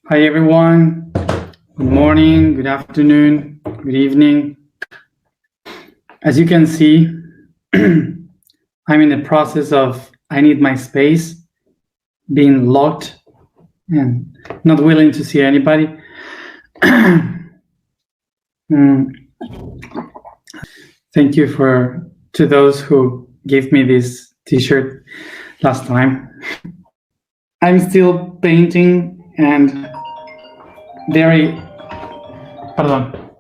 Hi everyone, good morning, good afternoon, good evening. As you can see, I'm in the process of I need my space, being locked and not willing to see anybody. Thank you to those who gave me this t-shirt last time. I'm still painting and very, pardon.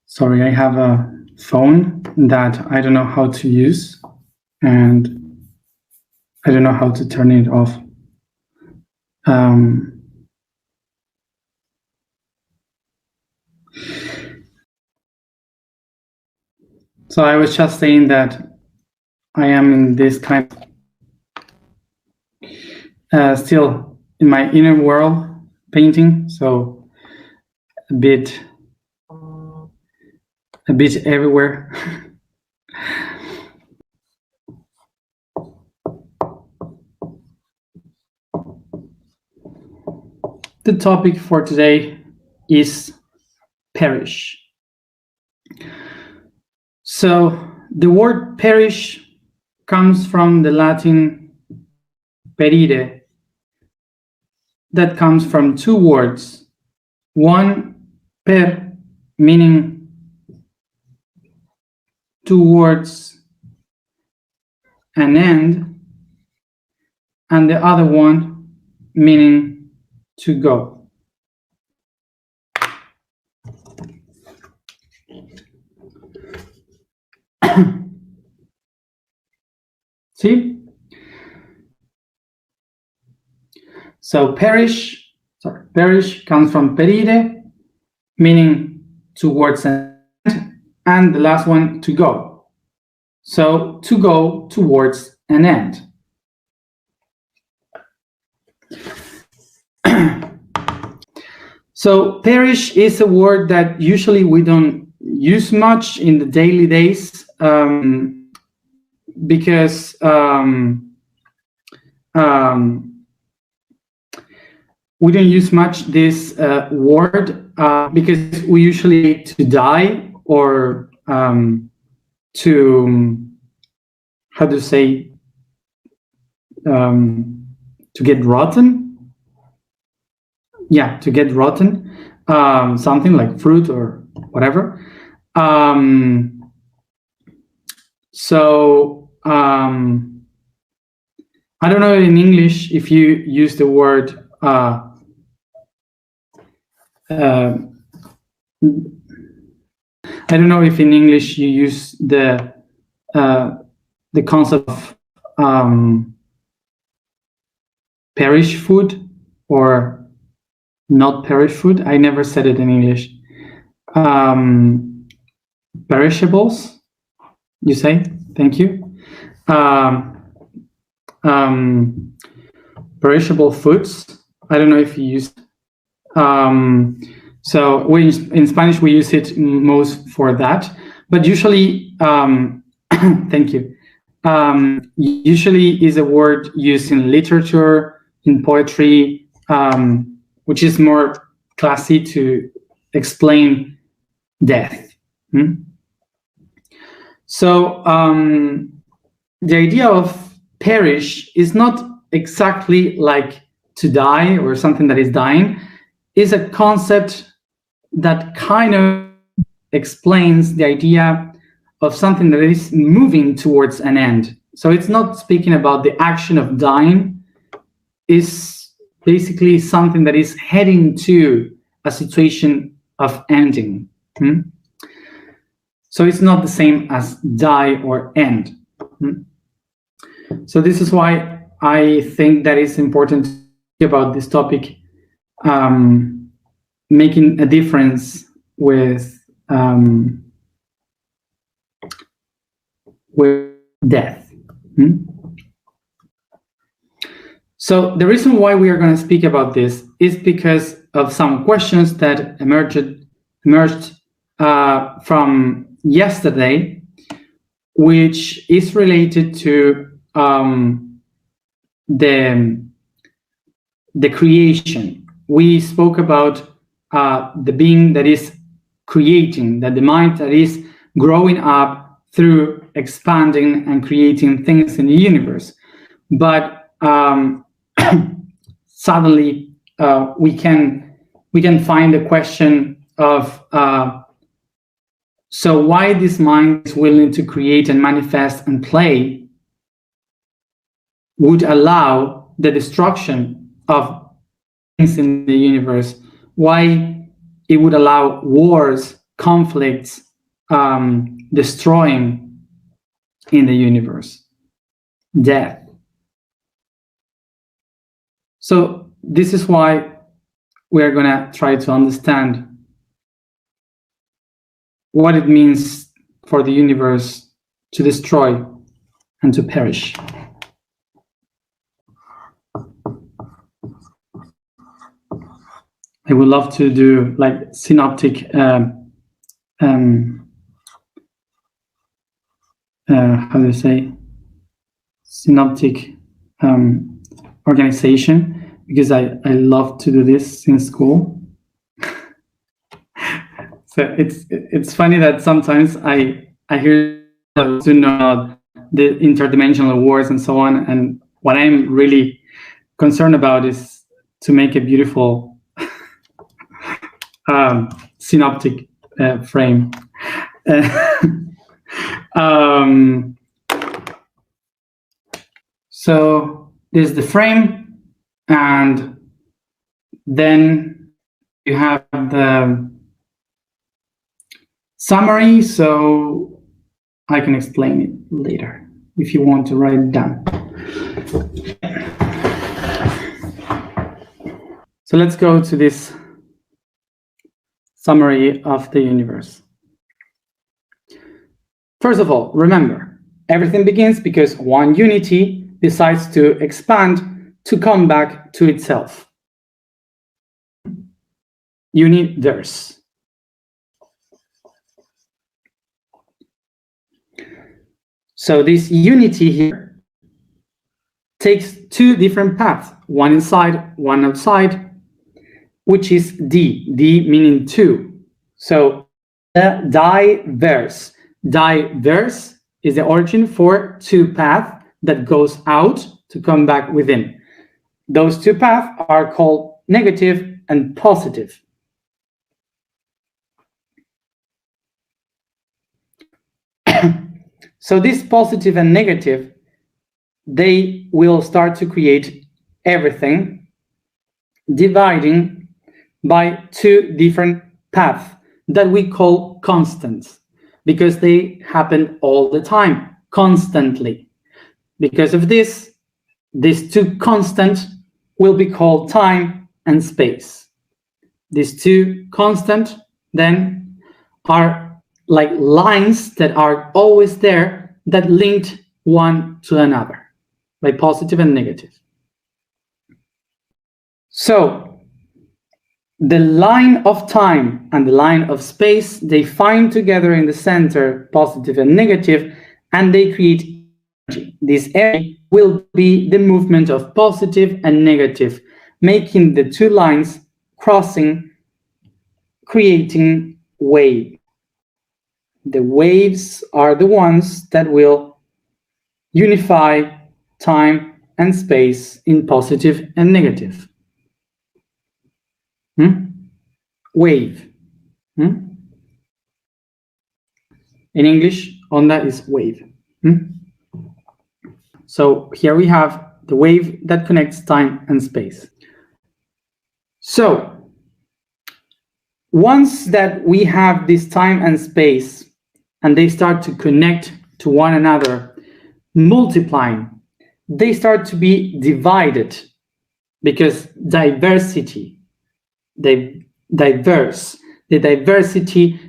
Sorry, I have a phone that I don't know how to use and I don't know how to turn it off. So I was just saying that I am in this kind of still in my inner world painting, so a bit everywhere. The topic for today is perish. So the word perish comes from the Latin perire, that comes from two words. One, per, meaning towards an end, and the other one meaning to go. See? So perish comes from perire, meaning towards an end, and the last one, to go. So to go towards an end. So perish is a word that usually we don't use much in the daily days because we don't use much this word because we usually to die or to, how to say, to get rotten. Yeah, to get rotten, something like fruit or whatever. So I don't know in English if you use the word I don't know if in English you use the concept of perish food or not perish food. I never said it in English. Perishables, you say? Thank you. Perishable foods. I don't know if you use. So in Spanish we use it most for that, but usually, thank you. Usually is a word used in literature, in poetry, which is more classy to explain death. So the idea of perish is not exactly like to die or something that is dying. Is a concept that kind of explains the idea of something that is moving towards an end. So it's not speaking about the action of dying, it's basically something that is heading to a situation of ending. So it's not the same as die or end. So this is why I think that it's important to think about this topic, making a difference with death. So the reason why we are going to speak about this is because of some questions that emerged emerged from yesterday, which is related to the creation. We spoke about the being that is creating, that the mind that is growing up through expanding and creating things in the universe. But suddenly we can find a question of so why this mind is willing to create and manifest and play would allow the destruction of things in the universe, why it would allow wars, conflicts, destroying in the universe, death. So this is why we're going to try to understand what it means for the universe to destroy and to perish. I would love to do like synoptic how do you say, synoptic organization, because I love to do this in school. So it's funny that sometimes I hear to know the interdimensional wars and so on, and what I'm really concerned about is to make a beautiful synoptic frame. So this is the frame, and then you have the summary, so I can explain it later if you want to write it down. So let's go to this summary of the universe. First of all, remember, everything begins because one unity decides to expand to come back to itself. Universe. So this unity here takes two different paths, one inside, one outside, which is D meaning two. So the diverse. Diverse is the origin for two paths that goes out to come back within. Those two paths are called negative and positive. So this positive and negative, they will start to create everything, dividing by two different paths that we call constants, because they happen all the time, constantly. Because of this, these two constants will be called time and space. These two constants then are like lines that are always there that linked one to another by positive and negative. So the line of time and the line of space, they find together in the center, positive and negative, and they create energy. This energy will be the movement of positive and negative, making the two lines crossing, creating wave. The waves are the ones that will unify time and space in positive and negative. Wave. In English, onda is wave. So here we have the wave that connects time and space. So once that we have this time and space and they start to connect to one another, multiplying, they start to be divided because diversity, the diversity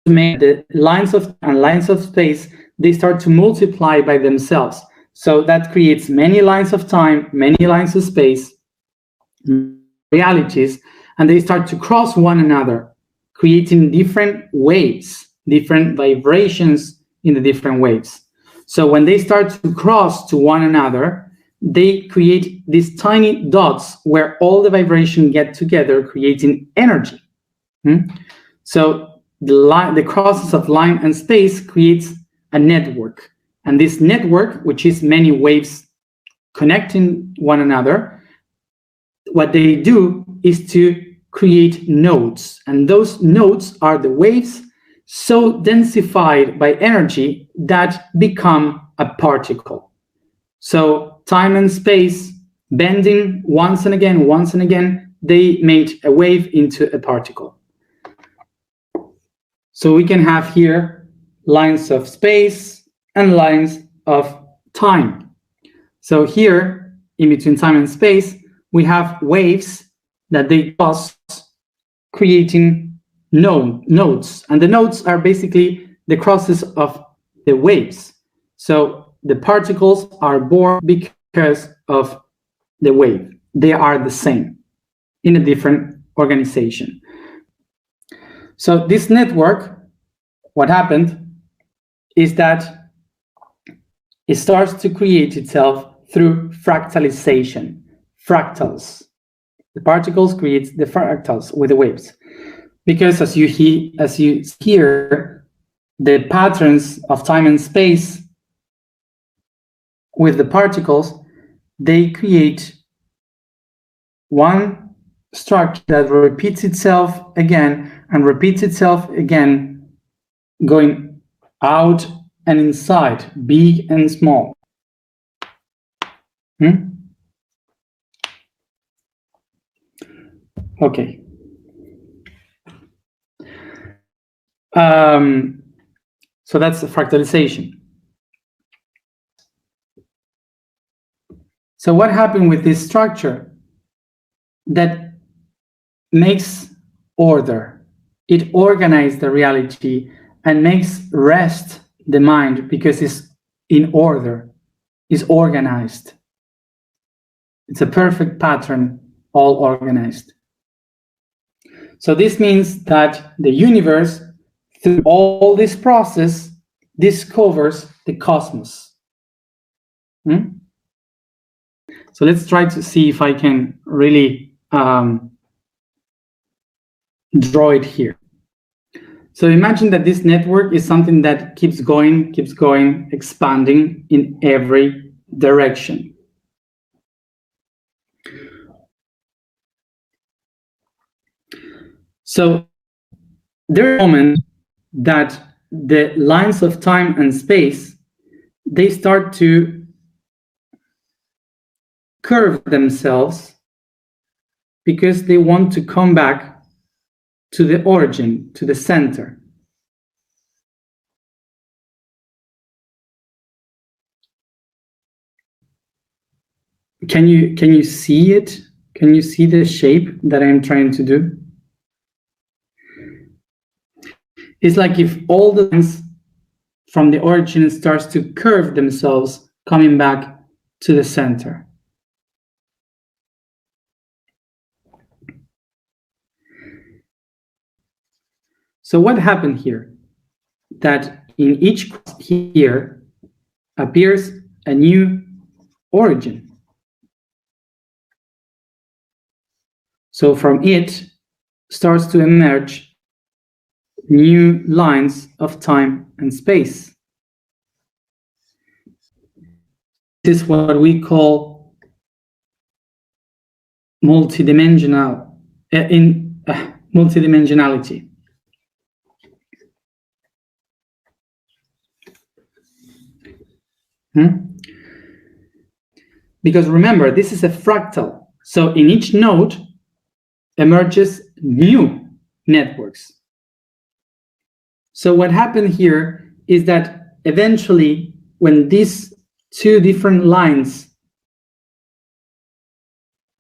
make the lines of and lines of space, they start to multiply by themselves. So that creates many lines of time, many lines of space, realities, and they start to cross one another, creating different waves, different vibrations in the different waves. So when they start to cross to one another, they create these tiny dots where all the vibration get together, creating energy. So the crosses of line and space creates a network. And this network, which is many waves connecting one another, what they do is to create nodes. And those nodes are the waves so densified by energy that become a particle. So time and space bending once and again, they made a wave into a particle. So we can have here lines of space and lines of time. So here, in between time and space, we have waves that they cross, creating nodes. And the nodes are basically the crosses of the waves. So the particles are born because of the wave. They are the same in a different organization. So this network, what happened is that it starts to create itself through fractalization, fractals. The particles create the fractals with the waves. Because as you hear, the patterns of time and space with the particles, they create one structure that repeats itself again and repeats itself again, going out and inside, big and small. Okay. So that's the fractalization. So what happened with this structure that makes order? It organizes the reality and makes rest the mind because it's in order, it's organized. It's a perfect pattern, all organized. So this means that the universe, through all this process, discovers the cosmos. So let's try to see if I can really draw it here. So imagine that this network is something that keeps going, expanding in every direction. So there are moments that the lines of time and space, they start to curve themselves because they want to come back to the origin, to the center. Can you see it? Can you see the shape that I'm trying to do? It's like if all the lines from the origin starts to curve themselves, coming back to the center. So what happened here? That in each here appears a new origin. So from it starts to emerge new lines of time and space. This is what we call multidimensionality. Because remember, this is a fractal. So in each node emerges new networks. So what happened here is that eventually, when these two different lines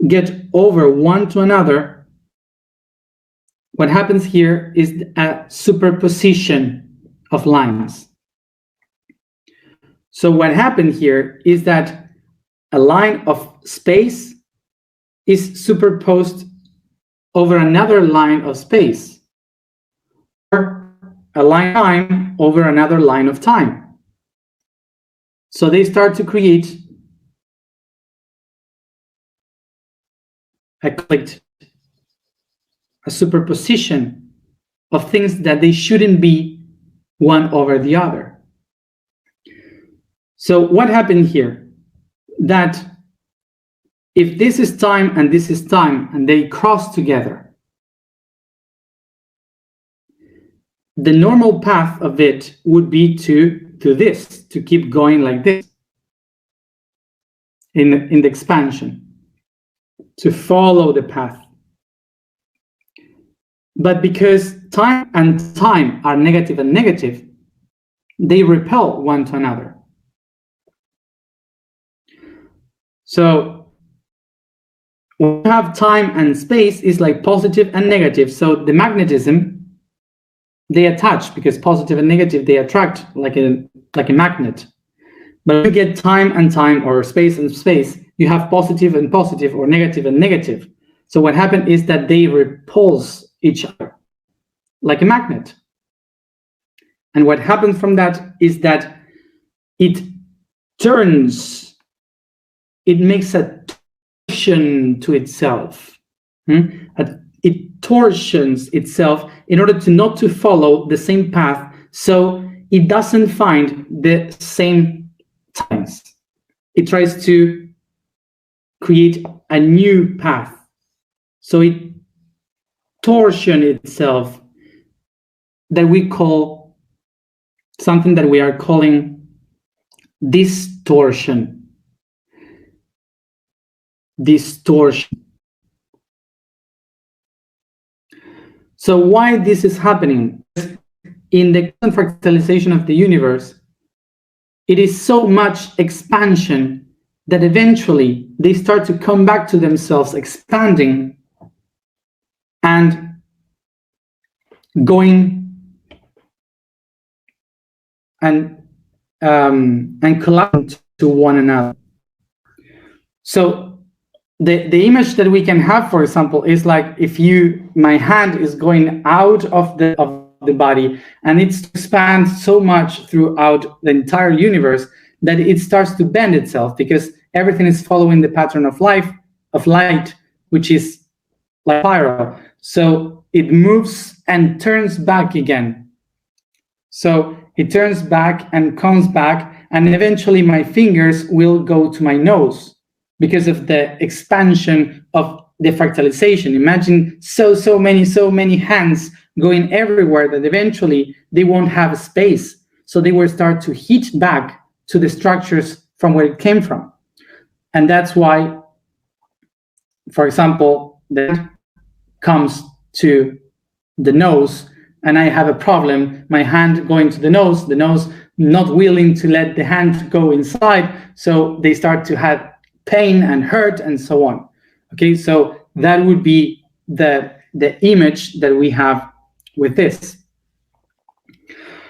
get over one to another, what happens here is a superposition of lines. So what happened here is that a line of space is superposed over another line of space. a line of time over another line of time. So they start to create a conflict, a superposition of things that they shouldn't be one over the other. So what happened here? That if this is time and this is time and they cross together, the normal path of it would be to this, to keep going like this in the expansion, to follow the path. But because time and time are negative and negative, they repel one to another. So when you have time and space is like positive and negative. So the magnetism, they attach, because positive and negative, they attract like a magnet. But you get time and time, or space and space, you have positive and positive, or negative and negative. So what happened is that they repulse each other like a magnet. And what happens from that is that it turns, it makes a torsion to itself. It torsions itself in order to not to follow the same path, so it doesn't find the same times. It tries to create a new path. So it torsions itself, that we call something that we are calling distortion. Distortion. So why this is happening? In the fractalization of the universe, it is so much expansion that eventually they start to come back to themselves, expanding and going and colliding to one another. So the image that we can have, for example, is like if my hand is going out of the body, and it expands so much throughout the entire universe that it starts to bend itself, because everything is following the pattern of light, which is like spiral. So it moves and turns back again. So it turns back and comes back, and eventually my fingers will go to my nose because of the expansion of the fractalization. Imagine so many hands going everywhere, that eventually they won't have space. So they will start to hit back to the structures from where it came from. And that's why, for example, that comes to the nose, and I have a problem, my hand going to the nose not willing to let the hand go inside, so they start to have pain and hurt and so on. Okay, so that would be the image that we have with this.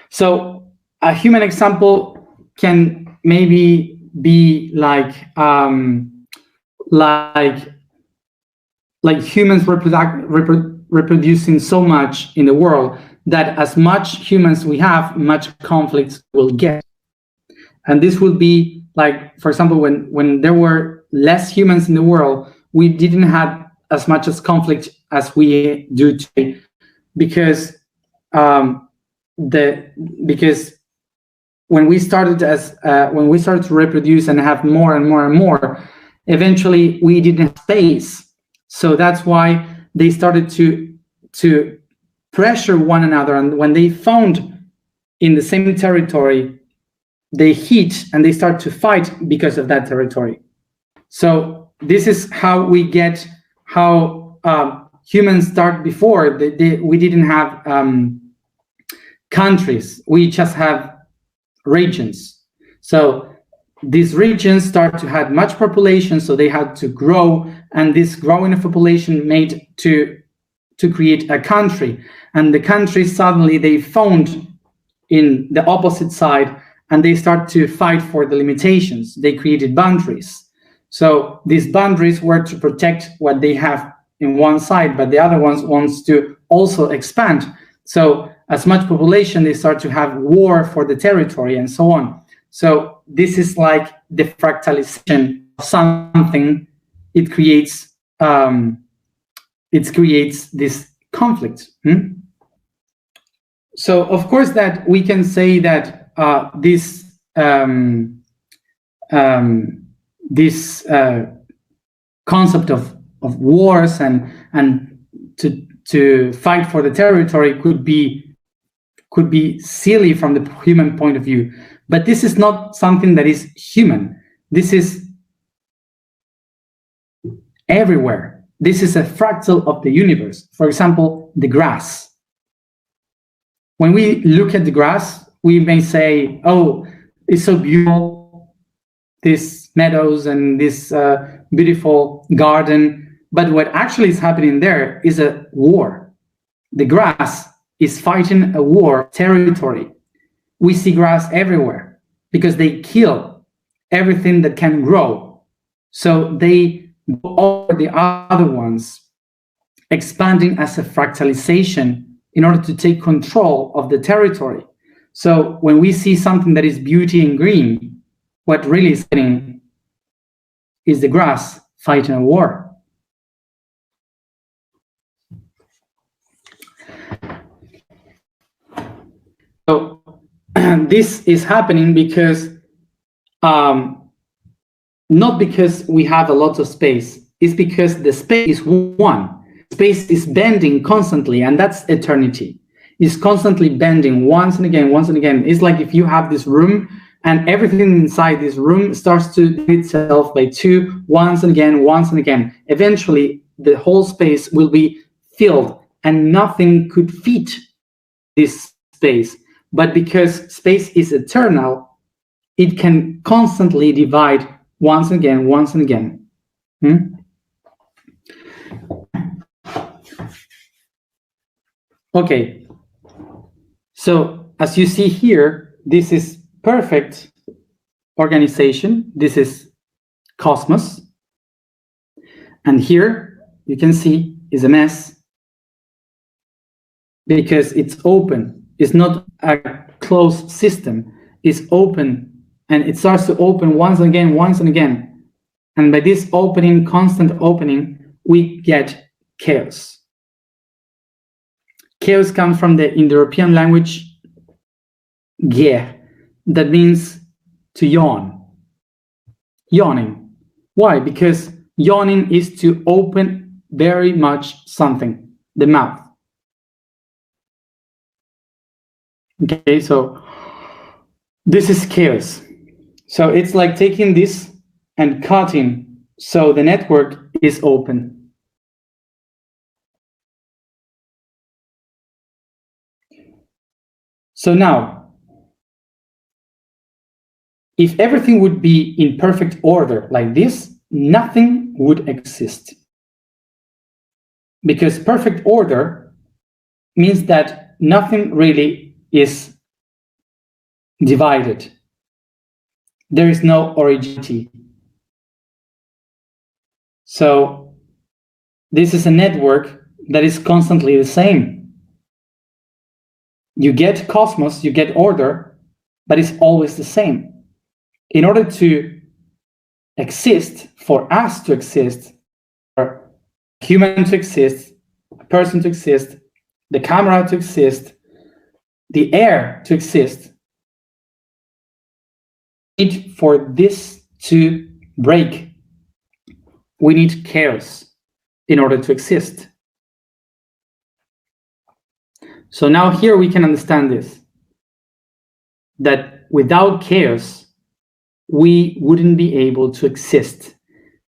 So a human example can maybe be like humans reproducing so much in the world, that as much humans we have, much conflicts we'll get. And this would be like, for example, when there were less humans in the world, we didn't have as much as conflict as we do today, because when we started to reproduce and have more and more and more, eventually we didn't have space. So that's why they started to pressure one another, and when they found in the same territory, they hit and they start to fight because of that territory. So this is how we get how humans start. Before we didn't have countries, we just have regions. So these regions start to have much population, so they had to grow, and this growing of population made to create a country. And the country, suddenly they found in the opposite side, and they start to fight for the limitations. They created boundaries. So these boundaries were to protect what they have in one side, but the other ones wants to also expand. So as much population, they start to have war for the territory and so on. So this is like the fractalization of something. It creates this conflict. So of course that we can say that this concept of wars and to fight for the territory could be silly from the human point of view, but this is not something that is human. This is everywhere. This is a fractal of the universe. For example, the grass. When we look at the grass, we may say, oh, it's so beautiful, these meadows and this beautiful garden. But what actually is happening there is a war. The grass is fighting a war territory. We see grass everywhere because they kill everything that can grow. So they go over the other ones, expanding as a fractalization in order to take control of the territory. So when we see something that is beauty and green, what really is happening is the grass fighting a war. So this is happening because not because we have a lot of space, it's because the space is one. Space is bending constantly, and that's eternity. It's constantly bending once and again, once and again. It's like if you have this room and everything inside this room starts to do itself by two, once and again, once and again. Eventually, the whole space will be filled and nothing could fit this space. But because space is eternal, it can constantly divide once and again, once and again. Okay, so as you see here, this is perfect organization. This is cosmos. And here you can see is a mess because it's open. It's not a closed system. It's open and it starts to open once and again, once and again. And by this opening, constant opening, we get chaos. Chaos comes from the Indo-European language "geh," that means to yawn. Yawning. Why? Because yawning is to open very much something, the mouth. Okay, so this is chaos. So it's like taking this and cutting so the network is open. So now, if everything would be in perfect order like this, nothing would exist. Because perfect order means that nothing really is divided. There is no originality. So this is a network that is constantly the same. You get cosmos, you get order, but it's always the same. In order to exist, for us to exist, for a human to exist, a person to exist, the camera to exist, the air to exist, we need for this to break. We need chaos in order to exist. So now here we can understand this, that without chaos, we wouldn't be able to exist.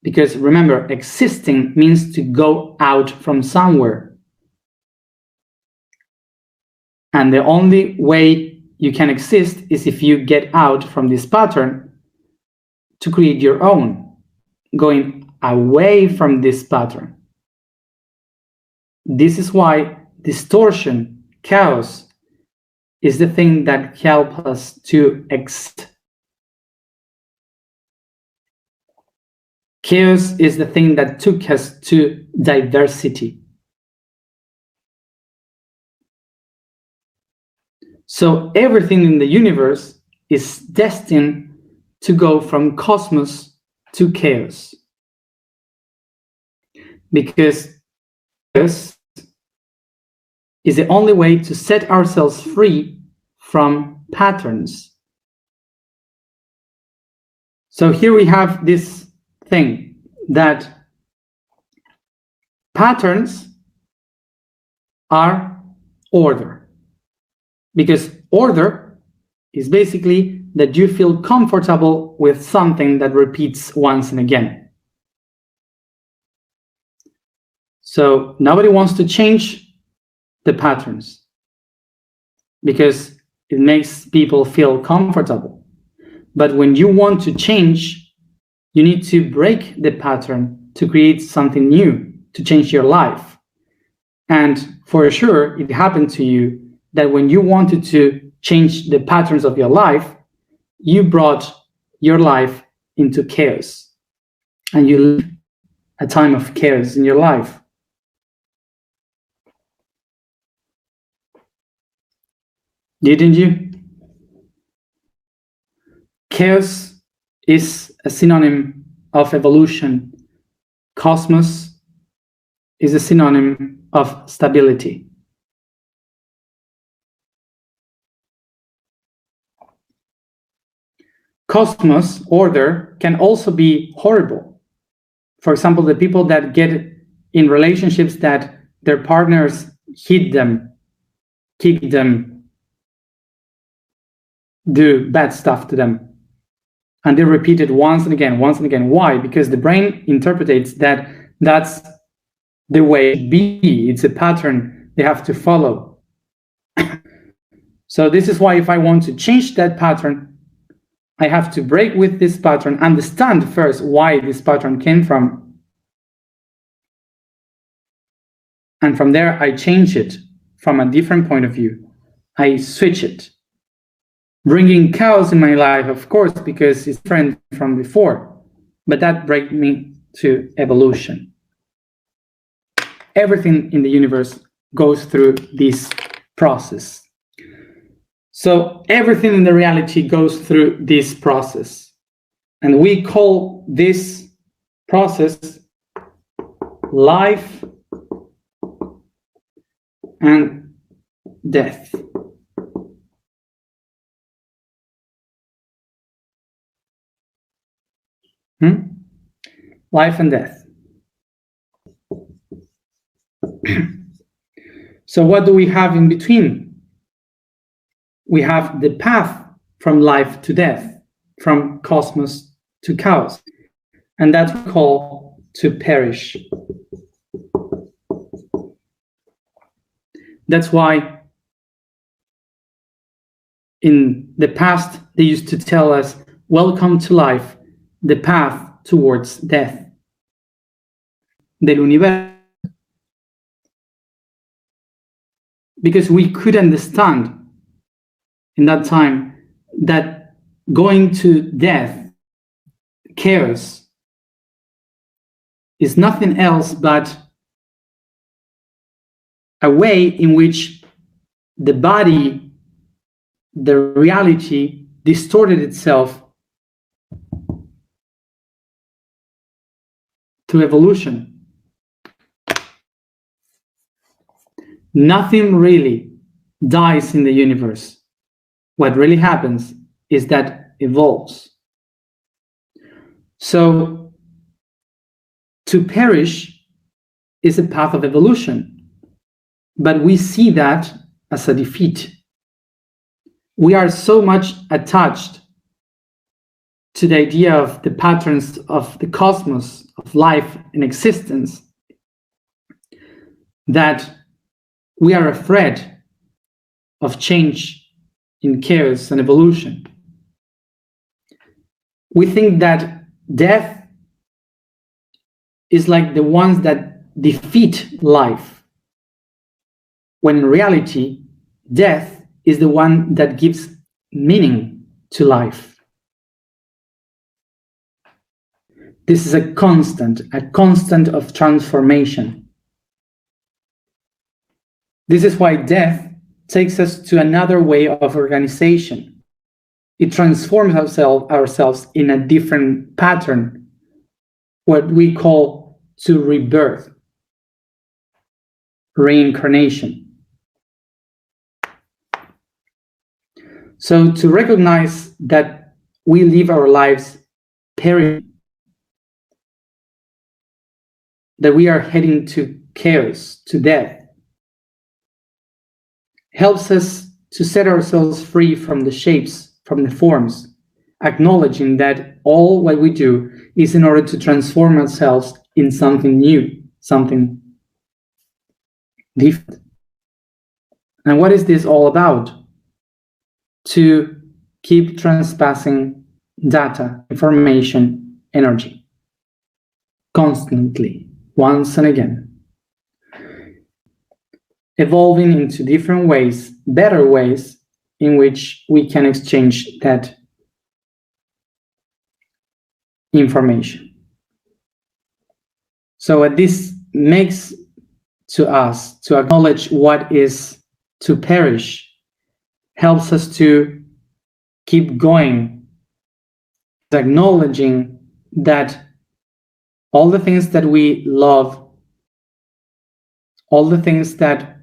Because remember, existing means to go out from somewhere. And the only way you can exist is if you get out from this pattern to create your own, going away from this pattern. This is why distortion, chaos, is the thing that helps us to exist. Chaos is the thing that took us to diversity. So everything in the universe is destined to go from cosmos to chaos. Because chaos is the only way to set ourselves free from patterns. So here we have this thing that patterns are order. Because order is basically that you feel comfortable with something that repeats once and again. So nobody wants to change the patterns because it makes people feel comfortable. But when you want to change, you need to break the pattern to create something new, to change your life. And for sure, it happened to you that when you wanted to change the patterns of your life, you brought your life into chaos. And you live a time of chaos in your life. Didn't you? Chaos is a synonym of evolution. Cosmos is a synonym of stability. Cosmos, order, can also be horrible. For example, the people that get in relationships that their partners hit them, kick them, do bad stuff to them. And they repeat it once and again, once and again. Why? Because the brain interprets that that's the way it be. It's a pattern they have to follow. So this is why if I want to change that pattern, I have to break with this pattern, understand first why this pattern came from. And from there, I change it from a different point of view. I switch it. Bringing chaos in my life, of course, because it's different from before. But that brings me to evolution. Everything in the universe goes through this process. So everything in the reality goes through this process. And we call this process life and death. Life and death. So what do we have in between? We have the path from life to death, from cosmos to chaos. And that's what we call to perish. That's why in the past, they used to tell us, welcome to life, the path towards death. Del universo. Because we could understand in that time that going to death, chaos, is nothing else but a way in which the body, the reality, distorted itself through evolution. Nothing really dies in the universe. What really happens is that evolves. So to perish is a path of evolution, but we see that as a defeat. We are so much attached to the idea of the patterns of the cosmos, of life and existence, that we are afraid of change in chaos and evolution. We think that death is like the ones that defeat life, when in reality, death is the one that gives meaning to life. This is a constant of transformation. This is why death takes us to another way of organization. It transforms ourselves in a different pattern, what we call to rebirth, reincarnation. So to recognize that we live our lives perishing, that we are heading to chaos, to death, helps us to set ourselves free from the shapes, from the forms, acknowledging that all what we do is in order to transform ourselves in something new, something different. And what is this all about? To keep transpassing data, information, energy, constantly, once and again. Evolving into different ways, better ways, in which we can exchange that information. So what this makes to us, to acknowledge what is to perish, helps us to keep going, acknowledging that all the things that we love, all the things that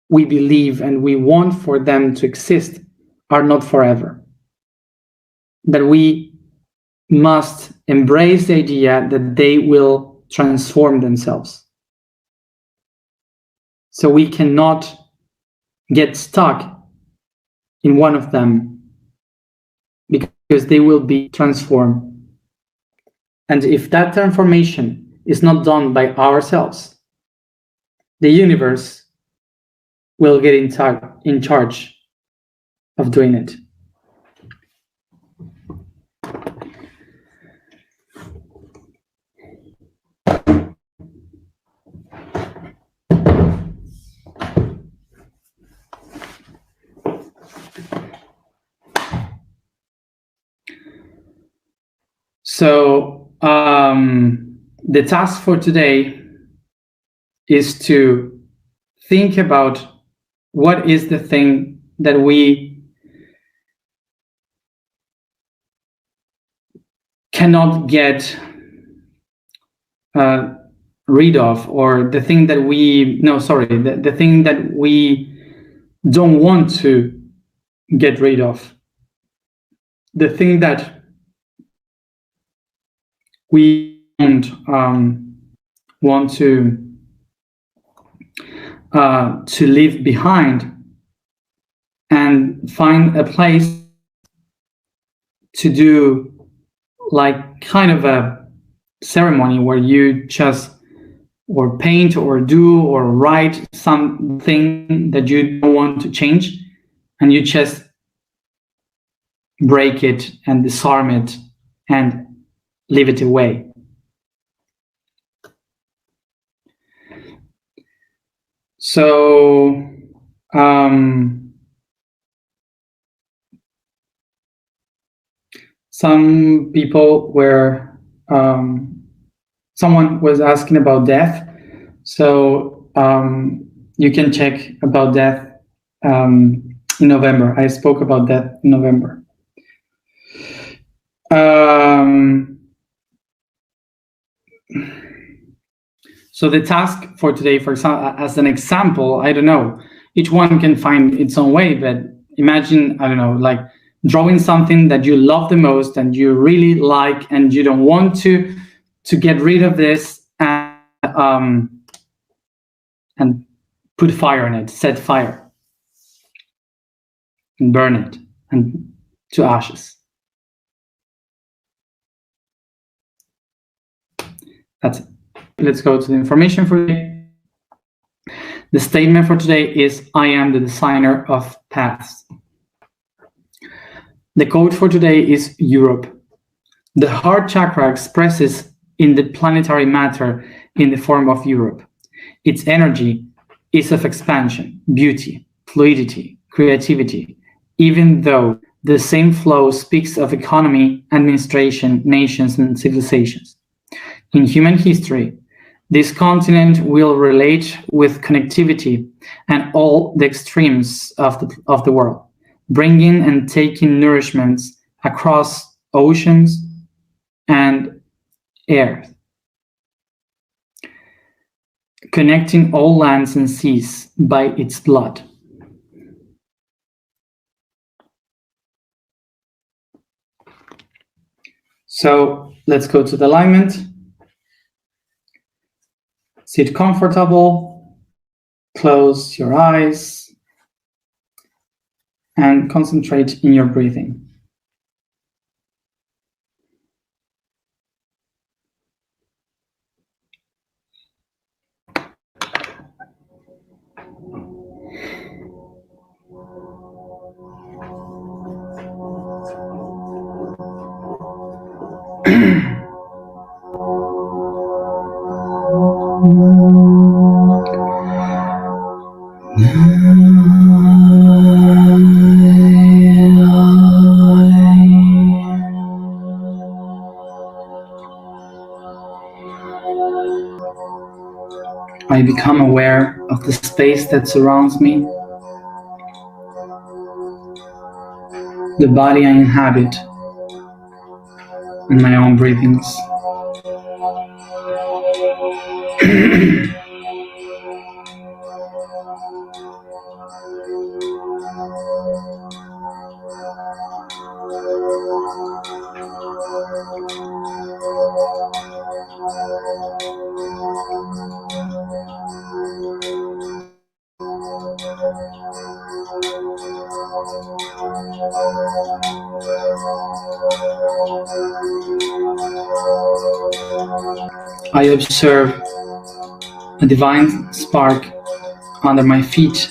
we believe and we want for them to exist are not forever. That we must embrace the idea that they will transform themselves. So we cannot get stuck in one of them because they will be transformed. And if that transformation is not done by ourselves, the universe will get in charge of doing it. So the task for today is to think about what is the thing that we cannot get rid of, or the thing that the thing that we don't want to get rid of, the thing that we don't want to leave behind, and find a place to do like kind of a ceremony where you just or paint or do or write something that you don't want to change, and you just break it and disarm it and leave it away. So some people were someone was asking about death, so you can check about death in November. I spoke about death in November. So the task for today, for example, as an example, I don't know, each one can find its own way, but imagine, I don't know, like drawing something that you love the most and you really like, and you don't want to get rid of this, and put fire in it, set fire, and burn it and to ashes. That's it. Let's go to the information for today. The statement for today is, I am the designer of paths. The quote for today is Europe. The heart chakra expresses in the planetary matter in the form of Europe. Its energy is of expansion, beauty, fluidity, creativity, even though the same flow speaks of economy, administration, nations, and civilizations. In human history, This continent will relate with connectivity and all the extremes of the world, bringing and taking nourishment across oceans and air, connecting all lands and seas by its blood. So let's go to the alignment. Sit comfortable, close your eyes, and concentrate in your breathing. I become aware of the space that surrounds me, the body I inhabit, and my own breathings. I observe a divine spark under my feet,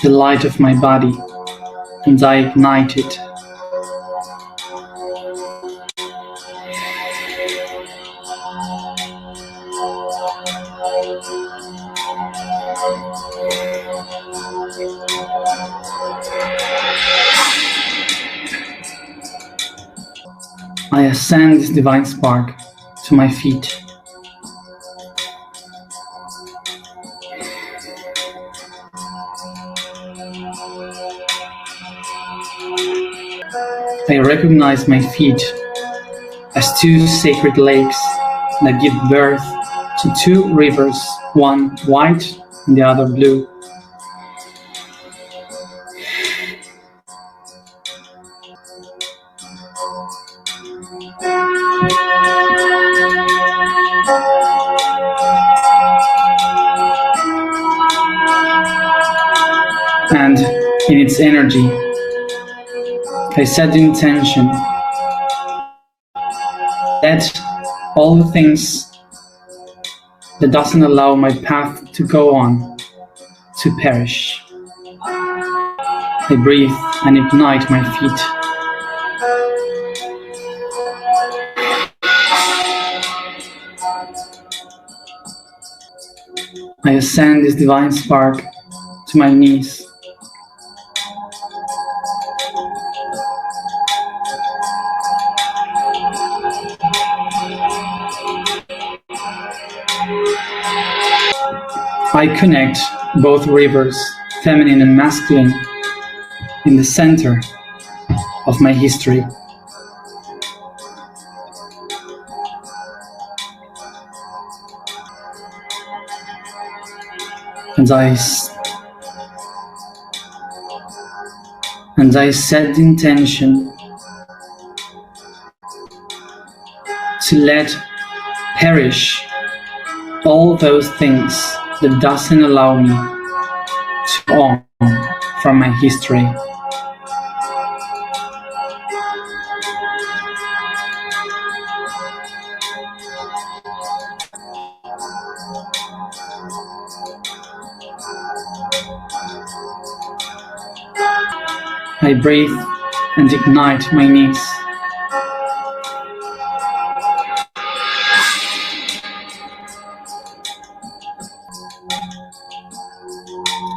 the light of my body, and I ignite it. I ascend this divine spark to my feet. I recognize my feet as two sacred lakes that give birth to two rivers, one white and the other blue. And in its energy, I set the intention that all the things that doesn't allow my path to go on to perish. I breathe and ignite my feet. I ascend this divine spark to my knees. I connect both rivers, feminine and masculine, in the center of my history. And I set the intention to let perish all those things that doesn't allow me to on from my history. I breathe and ignite my knees.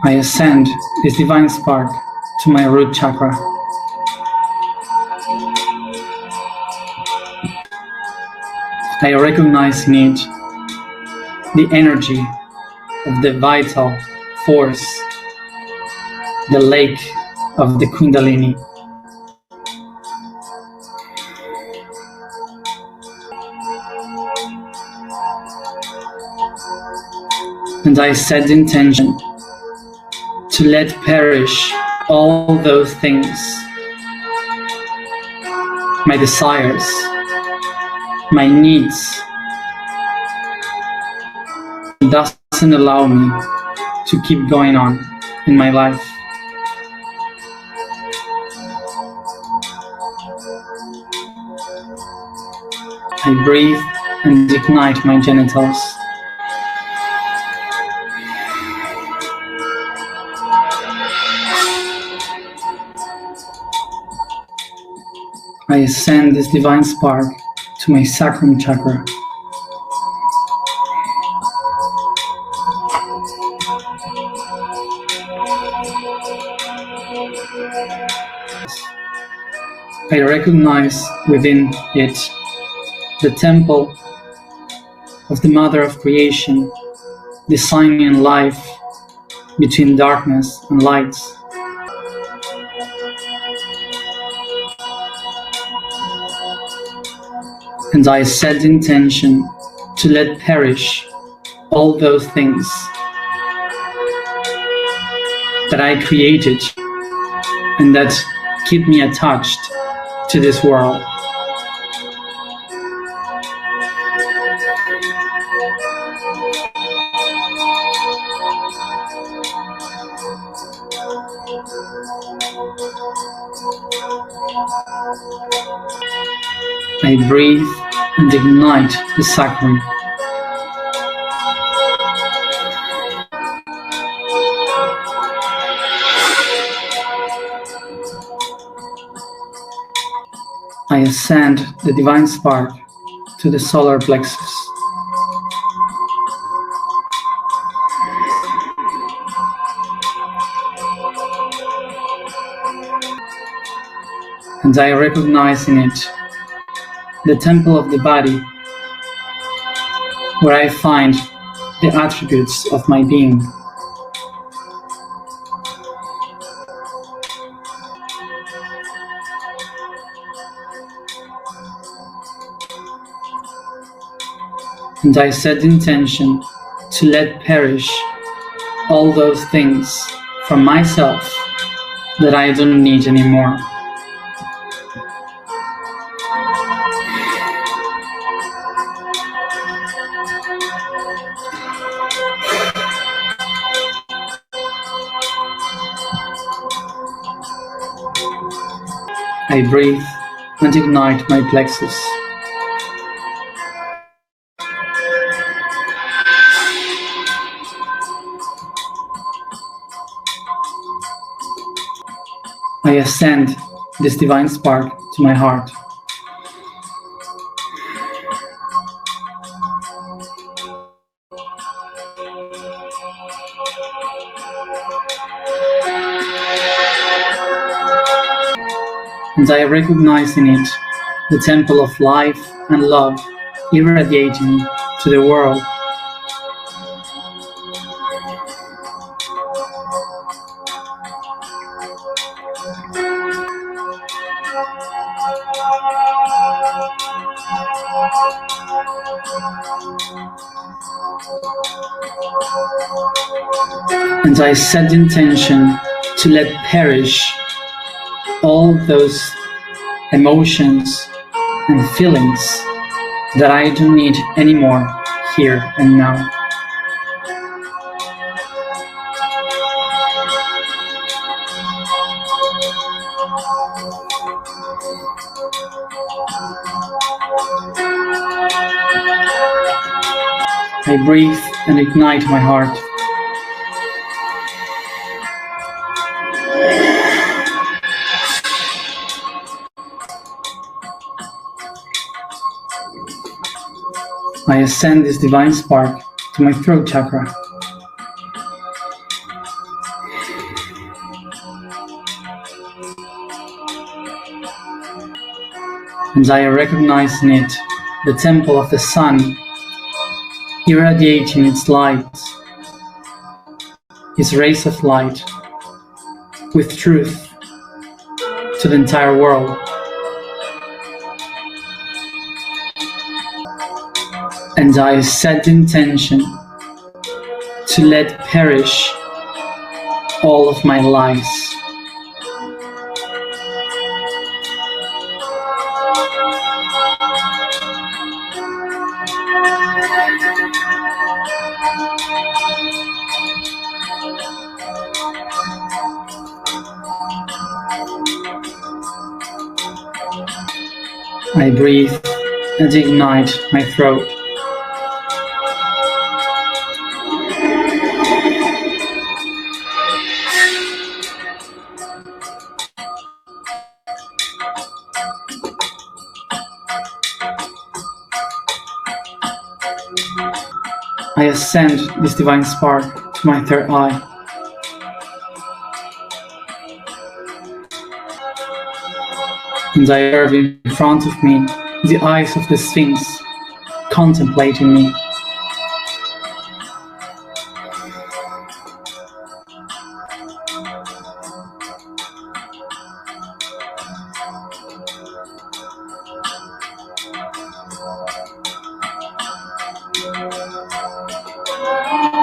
I ascend this divine spark to my root chakra. I recognize in it the energy of the vital force, the lake of the Kundalini. And I set the intention to let perish all those things, my desires, my needs, doesn't allow me to keep going on in my life. I breathe and ignite my genitals. I ascend this divine spark to my sacrum chakra. I recognize within it the temple of the Mother of Creation, designing life between darkness and light. And I set the intention to let perish all those things that I created and that keep me attached to this world. I breathe and ignite the sacrum. I ascend the divine spark to the solar plexus. And I recognize in it the temple of the body, where I find the attributes of my being. And I set the intention to let perish all those things from myself that I don't need anymore. I breathe and ignite my plexus. I ascend this divine spark to my heart. And I recognize in it the temple of life and love irradiating to the world. And I set the intention to let perish all those emotions and feelings that I don't need anymore here and now. I breathe and ignite my heart. I ascend this divine spark to my throat chakra. And I recognize in it the temple of the sun, irradiating its light, its rays of light, with truth to the entire world. And I set the intention to let perish all of my lies. I breathe and ignite my throat. I ascend this divine spark to my third eye. And I observe in front of me the eyes of the Sphinx contemplating me.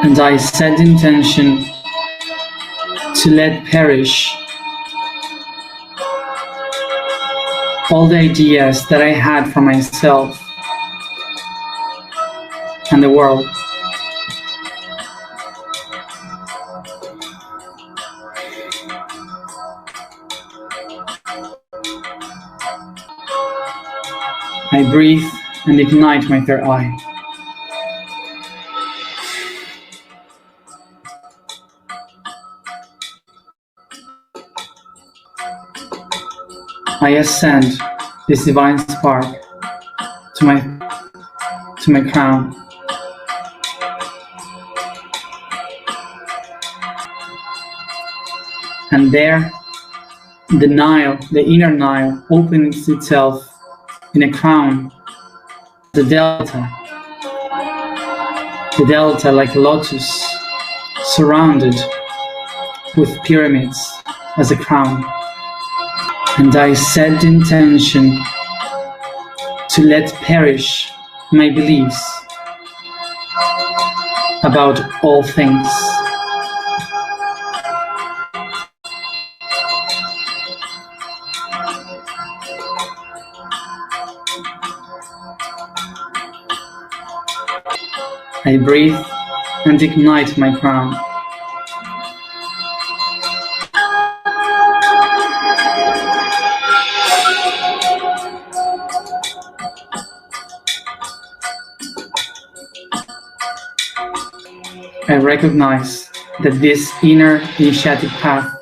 And I set the intention to let perish all the ideas that I had for myself and the world. I breathe and ignite my third eye. I ascend this divine spark to my crown. And there, the Nile, the inner Nile, opens itself in a crown, the delta like a lotus, surrounded with pyramids as a crown. And I set the intention to let perish my beliefs about all things. I breathe and ignite my crown. I recognize that this inner initiatic path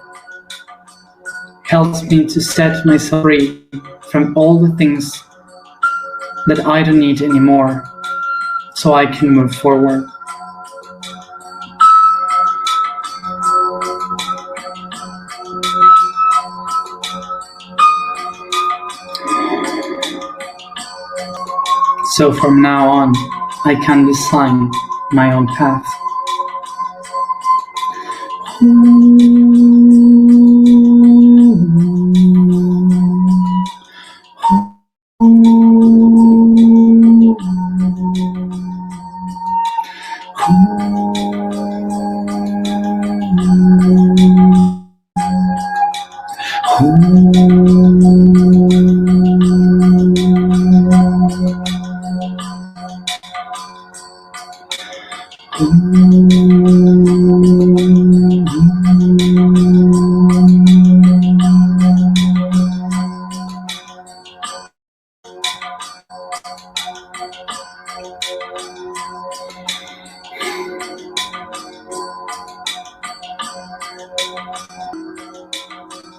helps me to set myself free from all the things that I don't need anymore, so I can move forward. So from now on, I can design my own path.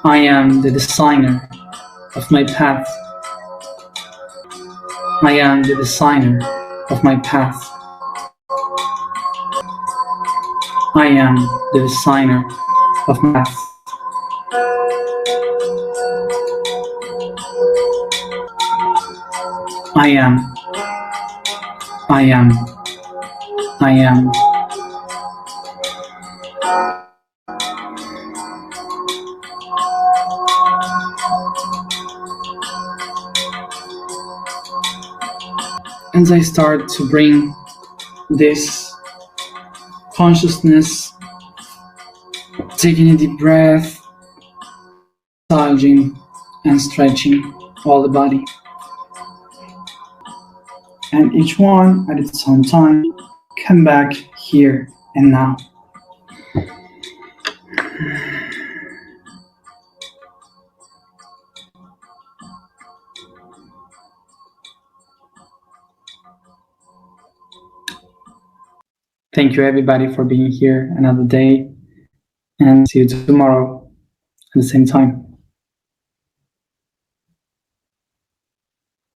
I am the designer of my path. I am the designer of my path. I am the designer of my path. I am I am. And I start to bring this consciousness, taking a deep breath, massaging and stretching all the body. And each one at its own time, come back here and now. Thank you everybody for being here another day, and see you tomorrow at the same time.